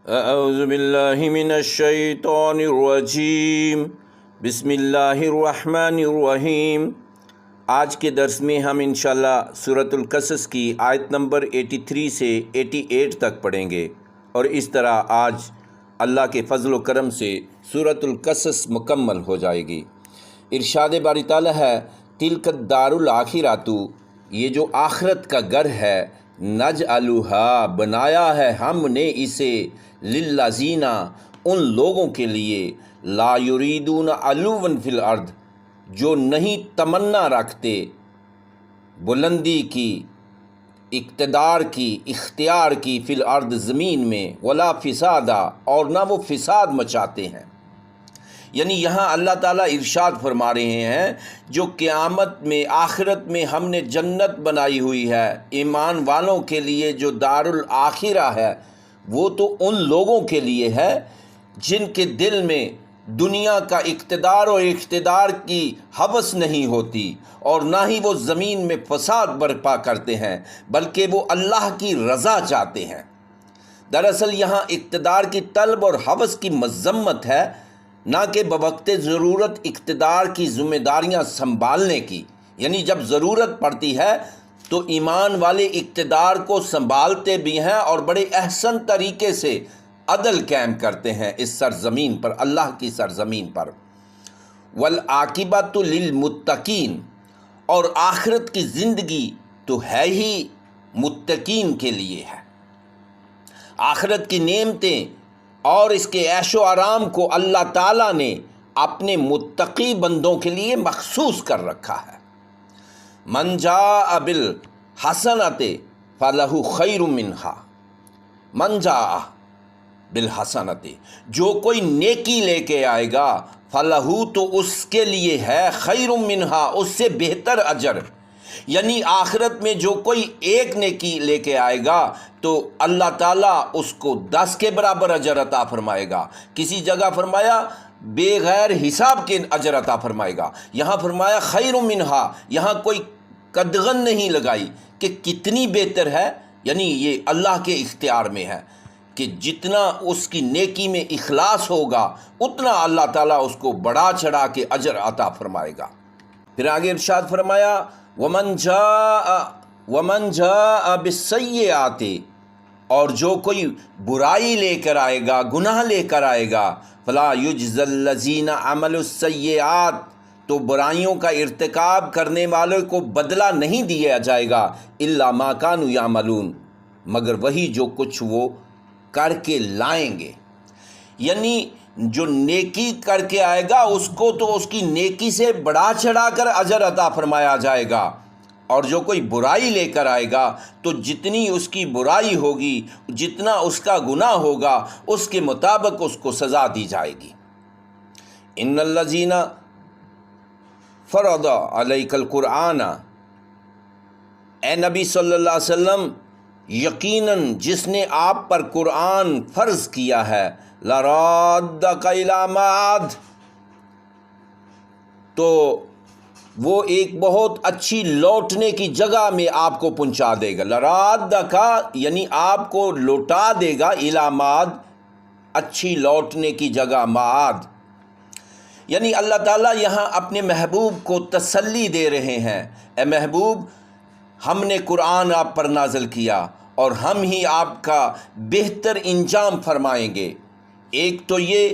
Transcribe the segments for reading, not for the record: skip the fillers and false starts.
اعوذ باللہ من الشیطان الرجیم بسم اللہ الرحمن الرحیم۔ آج کے درس میں ہم انشاءاللہ سورۃ القصص کی آیت نمبر 83 سے 88 تک پڑھیں گے، اور اس طرح آج اللہ کے فضل و کرم سے سورۃ القصص مکمل ہو جائے گی۔ ارشاد باری تعالیٰ ہے، تلک الدار الآخرۃ، یہ جو آخرت کا گھر ہے، نجعلھا بنایا ہے ہم نے اسے، للذین ان لوگوں کے لیے، لا یریدون علوا فی الارض جو نہیں تمنا رکھتے بلندی کی، اقتدار کی، اختیار کی، فی الارض زمین میں، ولا فسادا اور نہ وہ فساد مچاتے ہیں۔ یعنی یہاں اللہ تعالیٰ ارشاد فرما رہے ہیں جو قیامت میں، آخرت میں ہم نے جنت بنائی ہوئی ہے ایمان والوں کے لیے، جو دار الآخرہ ہے، وہ تو ان لوگوں کے لیے ہے جن کے دل میں دنیا کا اقتدار اور اقتدار کی ہوس نہیں ہوتی، اور نہ ہی وہ زمین میں فساد برپا کرتے ہیں، بلکہ وہ اللہ کی رضا چاہتے ہیں۔ دراصل یہاں اقتدار کی طلب اور ہوس کی مذمت ہے، نہ کہ بوقت ضرورت اقتدار کی ذمہ داریاں سنبھالنے کی۔ یعنی جب ضرورت پڑتی ہے تو ایمان والے اقتدار کو سنبھالتے بھی ہیں اور بڑے احسن طریقے سے عدل قائم کرتے ہیں اس سرزمین پر، اللہ کی سرزمین پر۔ والعاقبۃ للمتقین، اور آخرت کی زندگی تو ہے ہی متقین کے لیے ہے۔ آخرت کی نعمتیں اور اس کے عیش و آرام کو اللہ تعالیٰ نے اپنے متقی بندوں کے لیے مخصوص کر رکھا ہے۔ من جاء بالحسنۃ فلہ خیر منہا، من جاء بالحسنۃ، جو کوئی نیکی لے کے آئے گا، فلہ تو اس کے لیے ہے، خیر منہا اس سے بہتر اجر۔ یعنی آخرت میں جو کوئی ایک نیکی لے کے آئے گا تو اللہ تعالیٰ اس کو 10 کے برابر اجر عطا فرمائے گا۔ کسی جگہ فرمایا بغیر حساب کے اجر عطا فرمائے گا، یہاں فرمایا خیر منہا، یہاں کوئی قدغن نہیں لگائی کہ کتنی بہتر ہے، یعنی یہ اللہ کے اختیار میں ہے کہ جتنا اس کی نیکی میں اخلاص ہوگا اتنا اللہ تعالیٰ اس کو بڑھا چڑھا کے اجر عطا فرمائے گا۔ پھر آگے ارشاد فرمایا، ومن جاء بالسیئات، اور جو کوئی برائی لے کر آئے گا، گناہ لے کر آئے گا، فلا یجزی الذین عملوا السیئات، تو برائیوں کا ارتکاب کرنے والوں کو بدلہ نہیں دیا جائے گا، الا ما کانوا یعملون، مگر وہی جو کچھ وہ کر کے لائیں گے۔ یعنی جو نیکی کر کے آئے گا اس کو تو اس کی نیکی سے بڑھا چڑھا کر اجر عطا فرمایا جائے گا، اور جو کوئی برائی لے کر آئے گا تو جتنی اس کی برائی ہوگی، جتنا اس کا گناہ ہوگا، اس کے مطابق اس کو سزا دی جائے گی۔ ان الذین فرض علیک القرآن، اے نبی صلی اللہ علیہ وسلم، یقیناً جس نے آپ پر قرآن فرض کیا ہے، لرادک الی معاد، تو وہ ایک بہت اچھی لوٹنے کی جگہ میں آپ کو پہنچا دے گا۔ لرادک یعنی آپ کو لوٹا دے گا، الی معاد اچھی لوٹنے کی جگہ، معاد یعنی اللہ تعالیٰ یہاں اپنے محبوب کو تسلی دے رہے ہیں، اے محبوب ہم نے قرآن آپ پر نازل کیا اور ہم ہی آپ کا بہتر انجام فرمائیں گے۔ ایک تو یہ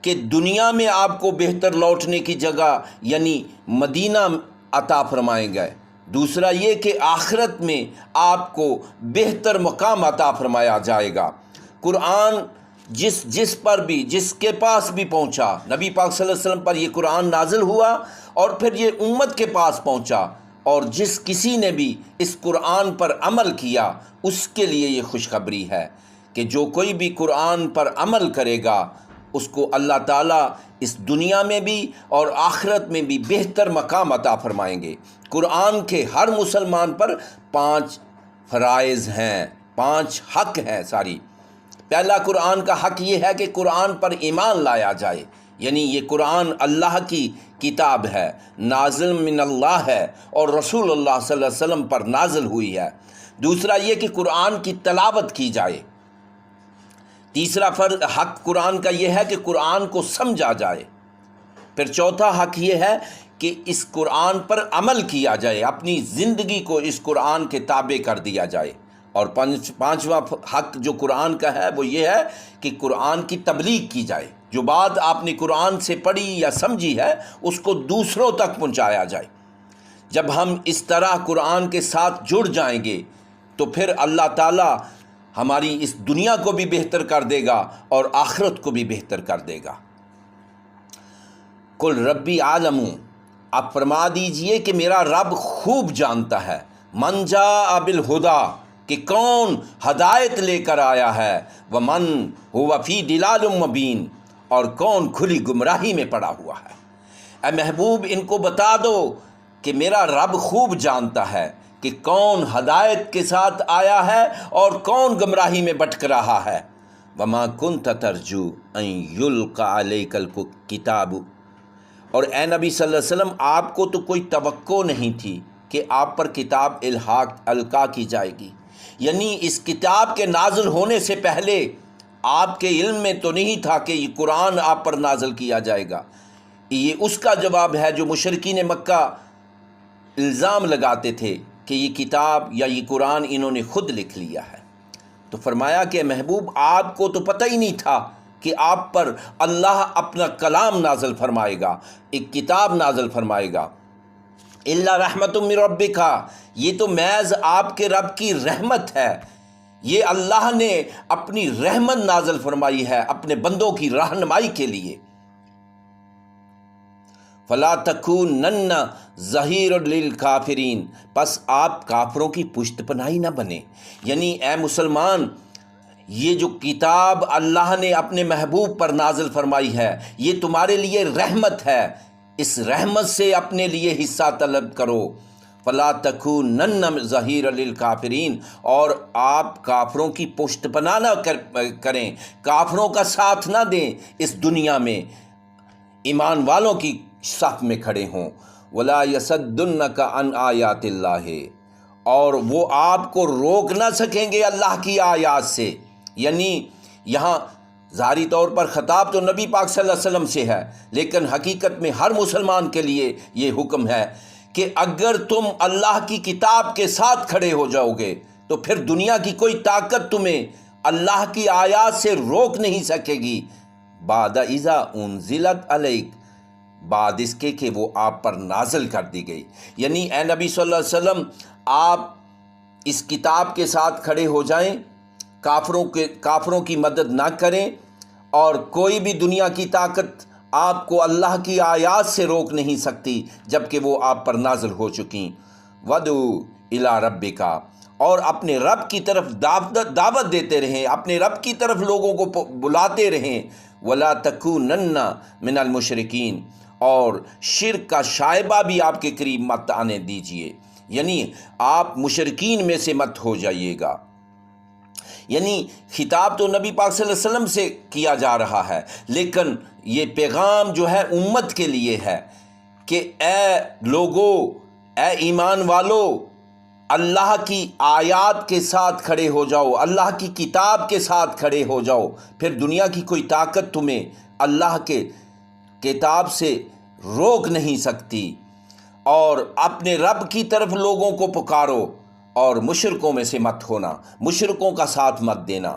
کہ دنیا میں آپ کو بہتر لوٹنے کی جگہ یعنی مدینہ عطا فرمائیں گے، دوسرا یہ کہ آخرت میں آپ کو بہتر مقام عطا فرمایا جائے گا۔ قرآن جس پر بھی، جس کے پاس بھی پہنچا، نبی پاک صلی اللہ علیہ وسلم پر یہ قرآن نازل ہوا اور پھر یہ امت کے پاس پہنچا، اور جس کسی نے بھی اس قرآن پر عمل کیا اس کے لیے یہ خوشخبری ہے کہ جو کوئی بھی قرآن پر عمل کرے گا اس کو اللہ تعالیٰ اس دنیا میں بھی اور آخرت میں بھی بہتر مقام عطا فرمائیں گے۔ قرآن کے ہر مسلمان پر 5 فرائض ہیں، 5 حق ہیں ساری۔ پہلا قرآن کا حق یہ ہے کہ قرآن پر ایمان لایا جائے، یعنی یہ قرآن اللہ کی کتاب ہے، نازل من اللہ ہے اور رسول اللہ صلی اللہ علیہ وسلم پر نازل ہوئی ہے۔ دوسرا یہ کہ قرآن کی تلاوت کی جائے، تیسرا حق قرآن کا یہ ہے کہ قرآن کو سمجھا جائے۔ پھر چوتھا حق یہ ہے کہ اس قرآن پر عمل کیا جائے، اپنی زندگی کو اس قرآن کے تابع کر دیا جائے۔ اور پانچواں حق جو قرآن کا ہے وہ یہ ہے کہ قرآن کی تبلیغ کی جائے، جو بات آپ نے قرآن سے پڑھی یا سمجھی ہے اس کو دوسروں تک پہنچایا جائے۔ جب ہم اس طرح قرآن کے ساتھ جڑ جائیں گے تو پھر اللہ تعالیٰ ہماری اس دنیا کو بھی بہتر کر دے گا اور آخرت کو بھی بہتر کر دے گا۔ قل ربی عالم، آپ فرما دیجئے کہ میرا رب خوب جانتا ہے، من جاء بالہدیٰ، کہ کون ہدایت لے کر آیا ہے، ومن هو فی ضلال مبین، اور کون کھلی گمراہی میں پڑا ہوا ہے۔ اے محبوب ان کو بتا دو کہ میرا رب خوب جانتا ہے کہ کون ہدایت کے ساتھ آیا ہے اور کون گمراہی میں بھٹک رہا ہے۔ وما کنت ترجو ان یلقی علیک الکتاب، اور اے نبی صلی اللہ علیہ وسلم آپ کو تو کوئی توقع نہیں تھی کہ آپ پر کتاب القا کی جائے گی، یعنی اس کتاب کے نازل ہونے سے پہلے آپ کے علم میں تو نہیں تھا کہ یہ قرآن آپ پر نازل کیا جائے گا۔ یہ اس کا جواب ہے جو مشرکین مکہ الزام لگاتے تھے کہ یہ کتاب یا یہ قرآن انہوں نے خود لکھ لیا ہے۔ تو فرمایا کہ محبوب آپ کو تو پتہ ہی نہیں تھا کہ آپ پر اللہ اپنا کلام نازل فرمائے گا، ایک کتاب نازل فرمائے گا۔ الا رحمت من ربک، یہ تو محض آپ کے رب کی رحمت ہے، یہ اللہ نے اپنی رحمت نازل فرمائی ہے اپنے بندوں کی رہنمائی کے لیے۔ فلا تکونن ظہیرا للکافرین، پس آپ کافروں کی پشت پناہی نہ بنے، یعنی اے مسلمان یہ جو کتاب اللہ نے اپنے محبوب پر نازل فرمائی ہے یہ تمہارے لیے رحمت ہے، اس رحمت سے اپنے لیے حصہ طلب کرو۔ فلا تکونن ظہیرا للکافرین، اور آپ کافروں کی پشت پناہ نہ کریں، کافروں کا ساتھ نہ دیں اس دنیا میں، ایمان والوں کی صف میں کھڑے ہوں۔ ولا یصدنک عن آیات اللہ، اور وہ آپ کو روک نہ سکیں گے اللہ کی آیات سے، یعنی یہاں ظاہری طور پر خطاب تو نبی پاک صلی اللہ علیہ وسلم سے ہے، لیکن حقیقت میں ہر مسلمان کے لیے یہ حکم ہے کہ اگر تم اللہ کی کتاب کے ساتھ کھڑے ہو جاؤ گے تو پھر دنیا کی کوئی طاقت تمہیں اللہ کی آیات سے روک نہیں سکے گی۔ بعد اذا انزلت علیک، بعد اس کے کہ وہ آپ پر نازل کر دی گئی، یعنی اے نبی صلی اللہ علیہ وسلم آپ اس کتاب کے ساتھ کھڑے ہو جائیں، کافروں کی مدد نہ کریں، اور کوئی بھی دنیا کی طاقت آپ کو اللہ کی آیات سے روک نہیں سکتی جبکہ وہ آپ پر نازل ہو چکیں۔ وَدُعُ إِلَىٰ رَبِّكَ، اور اپنے رب کی طرف دعوت دیتے رہیں، اپنے رب کی طرف لوگوں کو بلاتے رہیں۔ وَلَا تَكُونَنَّ مِنَ الْمُشْرِكِينَ، اور شرک کا شائبہ بھی آپ کے قریب مت آنے دیجیے، یعنی آپ مشرکین میں سے مت ہو جائیے گا۔ یعنی خطاب تو نبی پاک صلی اللہ علیہ وسلم سے کیا جا رہا ہے، لیکن یہ پیغام جو ہے امت کے لیے ہے کہ اے لوگو، اے ایمان والو، اللہ کی آیات کے ساتھ کھڑے ہو جاؤ، اللہ کی کتاب کے ساتھ کھڑے ہو جاؤ، پھر دنیا کی کوئی طاقت تمہیں اللہ کے کتاب سے روک نہیں سکتی، اور اپنے رب کی طرف لوگوں کو پکارو، اور مشرکوں میں سے مت ہونا، مشرکوں کا ساتھ مت دینا۔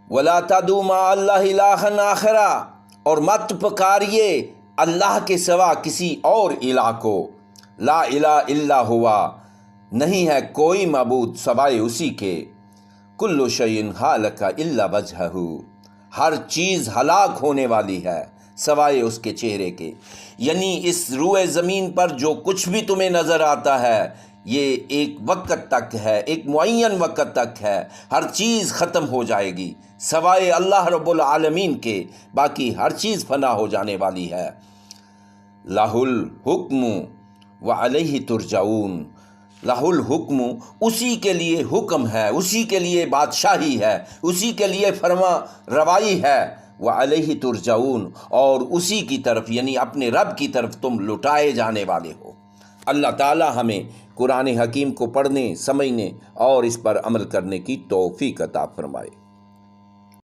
وَلَا تَدْعُوا مَعَ اللَّهِ إِلَٰهًا آخَرَ، اور مت پکاریے اللہ کے سوا کسی اور الہ کو۔ لا الہ الا ہوا، نہیں ہے کوئی معبود سوائے اسی کے۔ کل شیء ہالک الا وجہہ، ہر چیز ہلاک ہونے والی ہے سوائے اس کے چہرے کے، یعنی اس روئے زمین پر جو کچھ بھی تمہیں نظر آتا ہے یہ ایک وقت تک ہے، ایک معین وقت تک ہے، ہر چیز ختم ہو جائے گی سوائے اللہ رب العالمین کے، باقی ہر چیز فنا ہو جانے والی ہے۔ لہ الحکم وعلیہ ترجعون، لہ الحکم، اسی کے لیے حکم ہے، اسی کے لیے بادشاہی ہے، اسی کے لیے فرما روائی ہے، وعلیہ ترجعون، اور اسی کی طرف یعنی اپنے رب کی طرف تم لٹائے جانے والے ہو۔ اللہ تعالی ہمیں قرآن حکیم کو پڑھنے، سمجھنے اور اس پر عمل کرنے کی توفیق عطا فرمائے۔